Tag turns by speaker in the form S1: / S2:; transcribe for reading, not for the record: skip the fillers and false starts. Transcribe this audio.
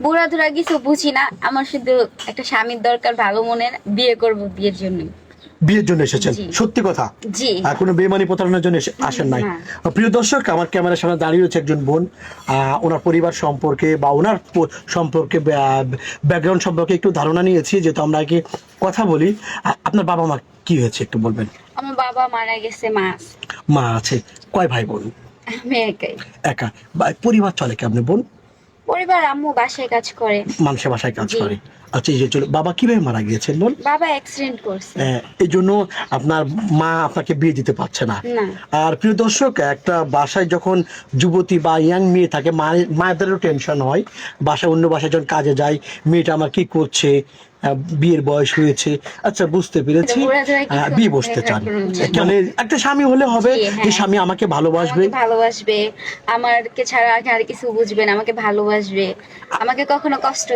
S1: বুড়াধুরা কিছু বুঝি না, আমার শুধু একটা স্বামীর দরকার, ভালো মনের, বিয়ে করব বিয়ের জন্য।
S2: বিয়ের জন্য এসেছেন?
S1: জি।
S2: সত্যি কথা?
S1: জি।
S2: কোনো বেমানি প্রতারণার জন্য আসেন নাই?
S1: না।
S2: প্রিয় দর্শক, আমার ক্যামেরার সামনে দাঁড়িয়ে রয়েছে একজন বোন। ওনার পরিবার সম্পর্কে বা ওনার সম্পর্কে, ব্যাকগ্রাউন্ড সম্পর্কে একটু ধারণা নিয়েছি, যেহেতু আমরা কি কথা বলি। আপনার বাবা মা কি হয়েছে একটু বলবেন?
S1: আমার বাবা মারা গেছে, মা আছে।
S2: মা আছে। কয় ভাই বোন?
S1: আমি একাই।
S2: একা? পরিবার চলে কেমনে বোন?
S1: পরিবার, আম্মু বাসায় কাজ করে।
S2: মানুষের বাসায় কাজ
S1: জি।
S2: করে। আচ্ছা, এই যে চলো, বাবা কিভাবে মারা গিয়েছেন বোন?
S1: বাবা অ্যাক্সিডেন্ট করছে।
S2: এই জন্য আপনার মা আপনাকে বিয়ে দিতে পারছে না।
S1: না।
S2: আর প্রিয় দর্শক, একটা বাসায় যখন যুবতী বা ইয়াং মেয়ে থাকে, মায়েদেরও টেনশন হয়। বাসায় অন্য বাসায় যখন কাজে যায়, মেয়েটা আমার কি করছে, বিয়ের বয়স হয়েছে, আচ্ছা বুঝতে পেরেছি, বিয়ে বসতে চান। মানে একটা স্বামী হলে হবে
S1: জি,
S2: যে
S1: হ্যাঁ।
S2: স্বামী আমাকে ভালোবাসবে,
S1: আমাকে ভালোবাসবে, আমাকে ছাড়া আর কিছু বুঝবে না, আমাকে ভালোবাসবে, আমাকে কখনো কষ্ট